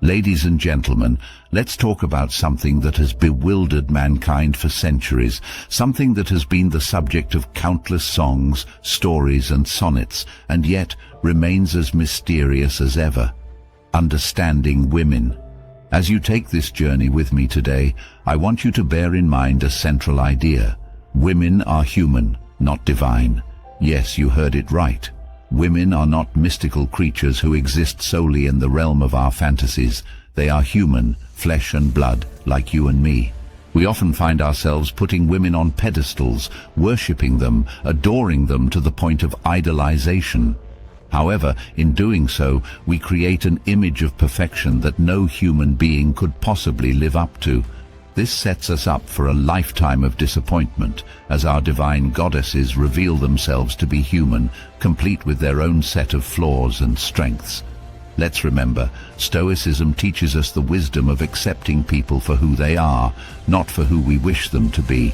Ladies and gentlemen, let's talk about something that has bewildered mankind for centuries, something that has been the subject of countless songs, stories and sonnets, and yet remains as mysterious as ever. Understanding women. As you take this journey with me today, I want you to bear in mind a central idea. Women are human, not divine. Yes, you heard it right. Women are not mystical creatures who exist solely in the realm of our fantasies. They are human, flesh and blood, like you and me. We often find ourselves putting women on pedestals, worshipping them, adoring them to the point of idolization. However, in doing so, we create an image of perfection that no human being could possibly live up to. This sets us up for a lifetime of disappointment, as our divine goddesses reveal themselves to be human, complete with their own set of flaws and strengths. Let's remember, Stoicism teaches us the wisdom of accepting people for who they are, not for who we wish them to be.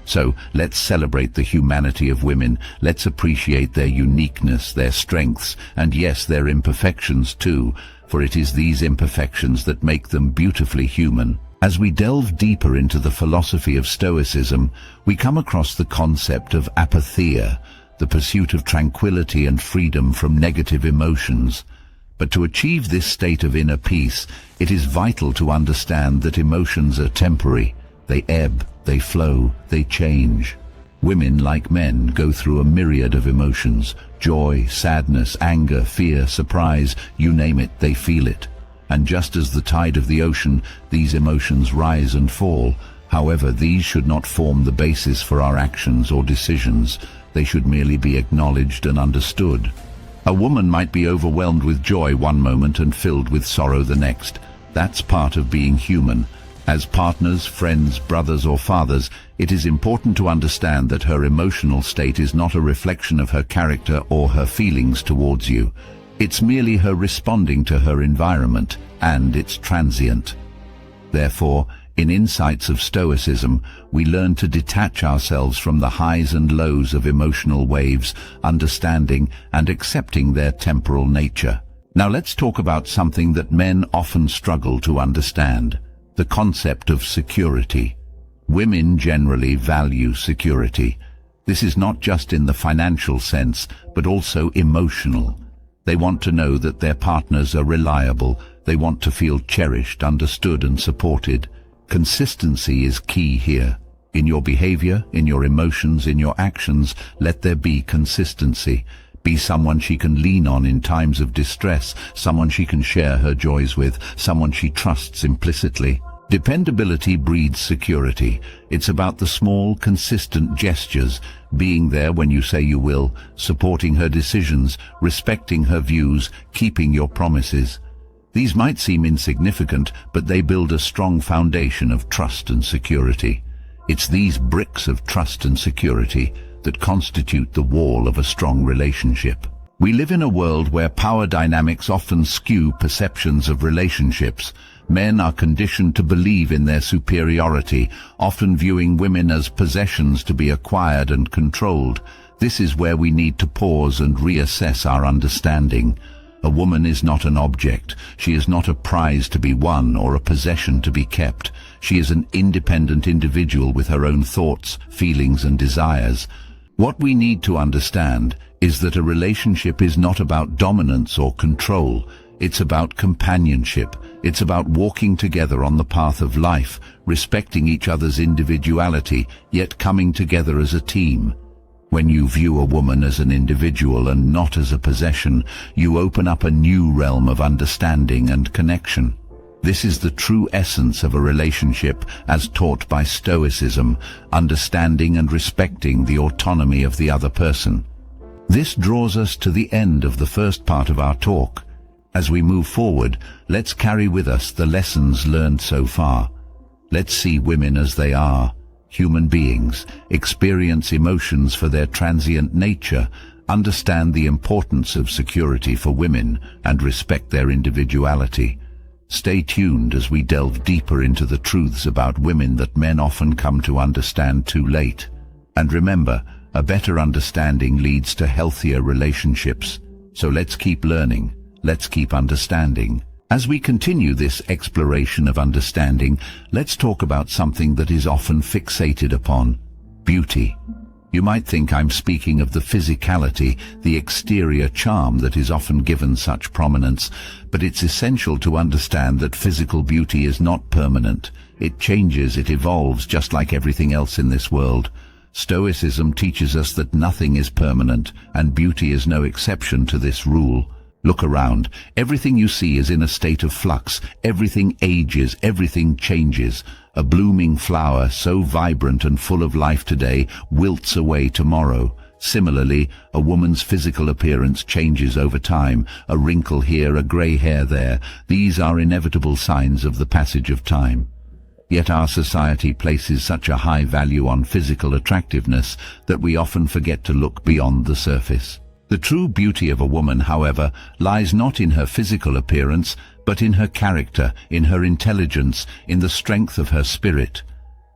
So, let's celebrate the humanity of women, let's appreciate their uniqueness, their strengths, and yes, their imperfections too, for it is these imperfections that make them beautifully human. As we delve deeper into the philosophy of Stoicism, we come across the concept of apatheia, the pursuit of tranquility and freedom from negative emotions. But to achieve this state of inner peace, it is vital to understand that emotions are temporary. They ebb, they flow, they change. Women, like men, go through a myriad of emotions: joy, sadness, anger, fear, surprise, you name it, they feel it. And just as the tide of the ocean, these emotions rise and fall. However, these should not form the basis for our actions or decisions. They should merely be acknowledged and understood. A woman might be overwhelmed with joy one moment and filled with sorrow the next. That's part of being human. As partners, friends, brothers or fathers, it is important to understand that her emotional state is not a reflection of her character or her feelings towards you. It's merely her responding to her environment, and it's transient. Therefore, in Insights of Stoicism, we learn to detach ourselves from the highs and lows of emotional waves, understanding and accepting their temporal nature. Now let's talk about something that men often struggle to understand: the concept of security. Women generally value security. This is not just in the financial sense, but also emotional. They want to know that their partners are reliable. They want to feel cherished, understood and supported. Consistency is key here. In your behavior, in your emotions, in your actions, let there be consistency. Be someone she can lean on in times of distress, someone she can share her joys with, someone she trusts implicitly. Dependability breeds security. It's about the small, consistent gestures, being there when you say you will, supporting her decisions, respecting her views, keeping your promises. These might seem insignificant, but they build a strong foundation of trust and security. It's these bricks of trust and security that constitute the wall of a strong relationship. We live in a world where power dynamics often skew perceptions of relationships. Men are conditioned to believe in their superiority, often viewing women as possessions to be acquired and controlled. This is where we need to pause and reassess our understanding. A woman is not an object. She is not a prize to be won or a possession to be kept. She is an independent individual with her own thoughts, feelings and desires. What we need to understand is that a relationship is not about dominance or control. It's about companionship. It's about walking together on the path of life, respecting each other's individuality, yet coming together as a team. When you view a woman as an individual and not as a possession, you open up a new realm of understanding and connection. This is the true essence of a relationship as taught by Stoicism, understanding and respecting the autonomy of the other person. This draws us to the end of the first part of our talk. As we move forward, let's carry with us the lessons learned so far. Let's see women as they are, human beings, experience emotions for their transient nature, understand the importance of security for women, and respect their individuality. Stay tuned as we delve deeper into the truths about women that men often come to understand too late. And remember, a better understanding leads to healthier relationships. So let's keep learning, let's keep understanding, As we continue this exploration of understanding, let's talk about something that is often fixated upon: beauty. You might think I'm speaking of the physicality, the exterior charm that is often given such prominence, but it's essential to understand that physical beauty is not permanent. It changes, it evolves, just like everything else in this world. Stoicism teaches us that nothing is permanent, and beauty is no exception to this rule. Look around. Everything you see is in a state of flux. Everything ages, everything changes. A blooming flower, so vibrant and full of life today, wilts away tomorrow. Similarly, a woman's physical appearance changes over time. A wrinkle here, a grey hair there. These are inevitable signs of the passage of time. Yet our society places such a high value on physical attractiveness that we often forget to look beyond the surface. The true beauty of a woman, however, lies not in her physical appearance, but in her character, in her intelligence, in the strength of her spirit.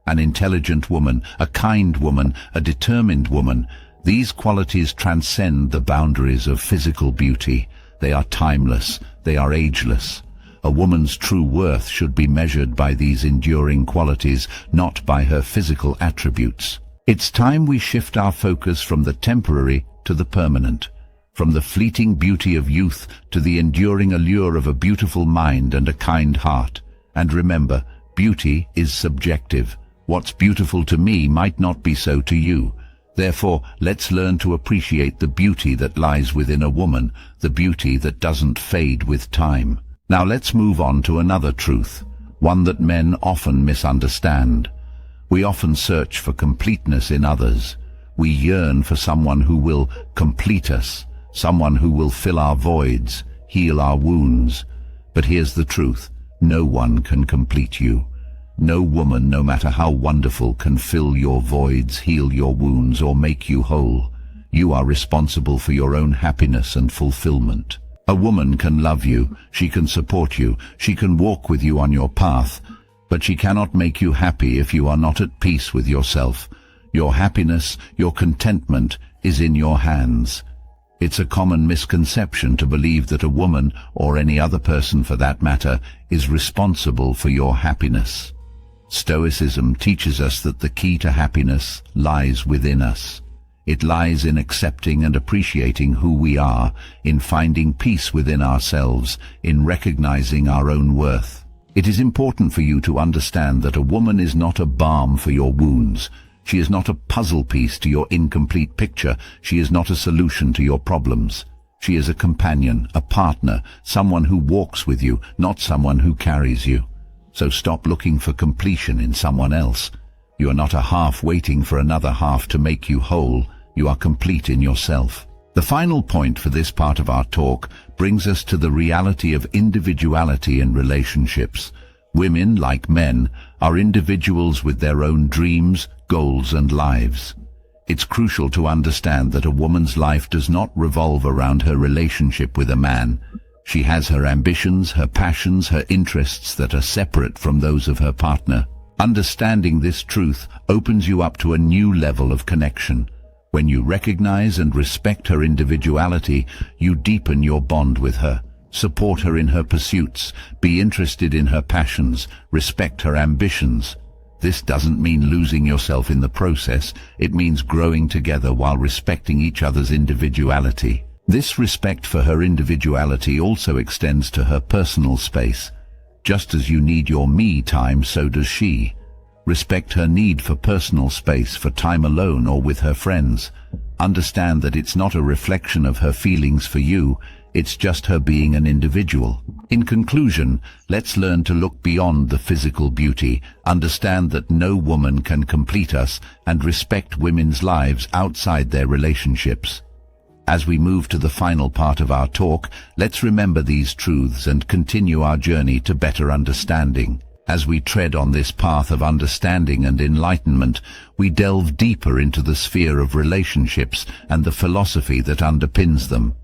An intelligent woman, a kind woman, a determined woman, these qualities transcend the boundaries of physical beauty. They are timeless, they are ageless. A woman's true worth should be measured by these enduring qualities, not by her physical attributes. It's time we shift our focus from the temporary to the permanent, from the fleeting beauty of youth to the enduring allure of a beautiful mind and a kind heart. And remember, beauty is subjective. What's beautiful to me might not be so to you. Therefore, let's learn to appreciate the beauty that lies within a woman, the beauty that doesn't fade with time. Now let's move on to another truth, one that men often misunderstand. We often search for completeness in others. We yearn for someone who will complete us, someone who will fill our voids, heal our wounds. But here's the truth: no one can complete you. No woman, no matter how wonderful, can fill your voids, heal your wounds, or make you whole. You are responsible for your own happiness and fulfillment. A woman can love you, she can support you, she can walk with you on your path, but she cannot make you happy if you are not at peace with yourself. Your happiness, your contentment is in your hands. It's a common misconception to believe that a woman, or any other person for that matter, is responsible for your happiness. Stoicism teaches us that the key to happiness lies within us. It lies in accepting and appreciating who we are, in finding peace within ourselves, in recognizing our own worth. It is important for you to understand that a woman is not a balm for your wounds. She is not a puzzle piece to your incomplete picture. She is not a solution to your problems. She is a companion, a partner, someone who walks with you, not someone who carries you. So stop looking for completion in someone else. You are not a half waiting for another half to make you whole. You are complete in yourself. The final point for this part of our talk brings us to the reality of individuality in relationships. Women, like men, are individuals with their own dreams, goals and lives. It's crucial to understand that a woman's life does not revolve around her relationship with a man. She has her ambitions, her passions, her interests that are separate from those of her partner. Understanding this truth opens you up to a new level of connection. When you recognize and respect her individuality, you deepen your bond with her. Support her in her pursuits, be interested in her passions, respect her ambitions. This doesn't mean losing yourself in the process. It means growing together while respecting each other's individuality. This respect for her individuality also extends to her personal space. Just as you need your me time, so does she. Respect her need for personal space, for time alone or with her friends. Understand that it's not a reflection of her feelings for you, it's just her being an individual. In conclusion, let's learn to look beyond the physical beauty, understand that no woman can complete us, and respect women's lives outside their relationships. As we move to the final part of our talk, let's remember these truths and continue our journey to better understanding. As we tread on this path of understanding and enlightenment, we delve deeper into the sphere of relationships and the philosophy that underpins them.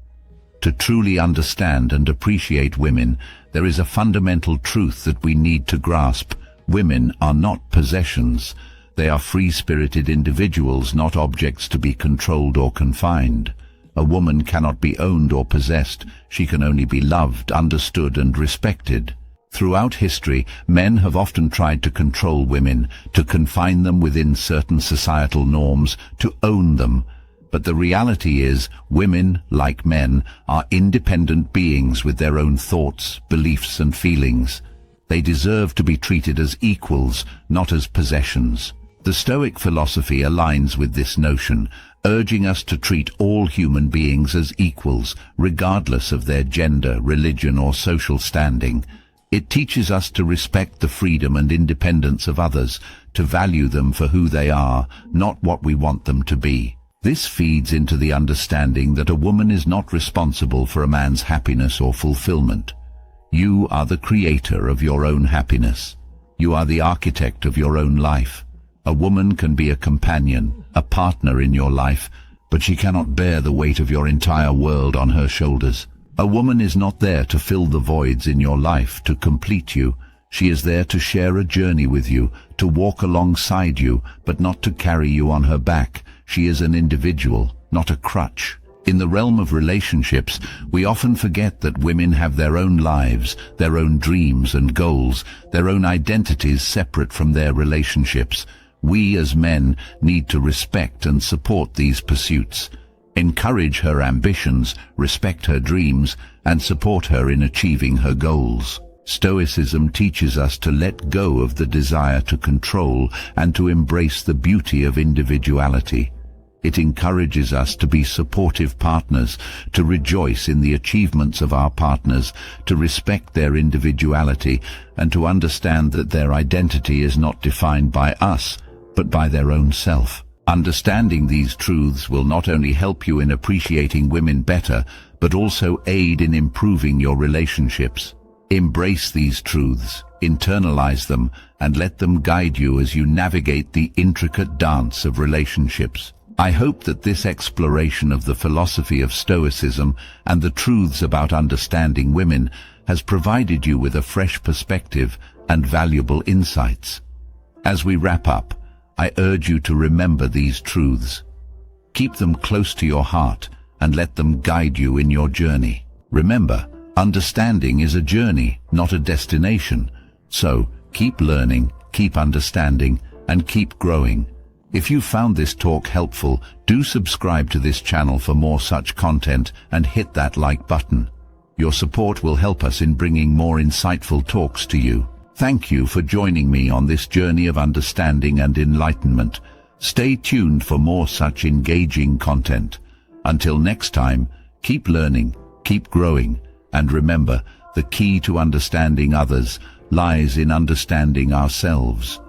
To truly understand and appreciate women, there is a fundamental truth that we need to grasp. Women are not possessions. They are free-spirited individuals, not objects to be controlled or confined. A woman cannot be owned or possessed. She can only be loved, understood, and respected. Throughout history, men have often tried to control women, to confine them within certain societal norms, to own them. But the reality is, women, like men, are independent beings with their own thoughts, beliefs, and feelings. They deserve to be treated as equals, not as possessions. The Stoic philosophy aligns with this notion, urging us to treat all human beings as equals, regardless of their gender, religion, or social standing. It teaches us to respect the freedom and independence of others, to value them for who they are, not what we want them to be. This feeds into the understanding that a woman is not responsible for a man's happiness or fulfillment. You are the creator of your own happiness. You are the architect of your own life. A woman can be a companion, a partner in your life, but she cannot bear the weight of your entire world on her shoulders. A woman is not there to fill the voids in your life, to complete you. She is there to share a journey with you, to walk alongside you, but not to carry you on her back. She is an individual, not a crutch. In the realm of relationships, we often forget that women have their own lives, their own dreams and goals, their own identities separate from their relationships. We as men need to respect and support these pursuits. Encourage her ambitions, respect her dreams, and support her in achieving her goals. Stoicism teaches us to let go of the desire to control and to embrace the beauty of individuality. It encourages us to be supportive partners, to rejoice in the achievements of our partners, to respect their individuality, and to understand that their identity is not defined by us, but by their own self. Understanding these truths will not only help you in appreciating women better, but also aid in improving your relationships. Embrace these truths, internalize them, and let them guide you as you navigate the intricate dance of relationships. I hope that this exploration of the philosophy of Stoicism and the truths about understanding women has provided you with a fresh perspective and valuable insights. As we wrap up, I urge you to remember these truths. Keep them close to your heart and let them guide you in your journey. Remember, understanding is a journey, not a destination. So, keep learning, keep understanding, and keep growing. If you found this talk helpful, do subscribe to this channel for more such content and hit that like button. Your support will help us in bringing more insightful talks to you. Thank you for joining me on this journey of understanding and enlightenment. Stay tuned for more such engaging content. Until next time, keep learning, keep growing, and remember, the key to understanding others lies in understanding ourselves.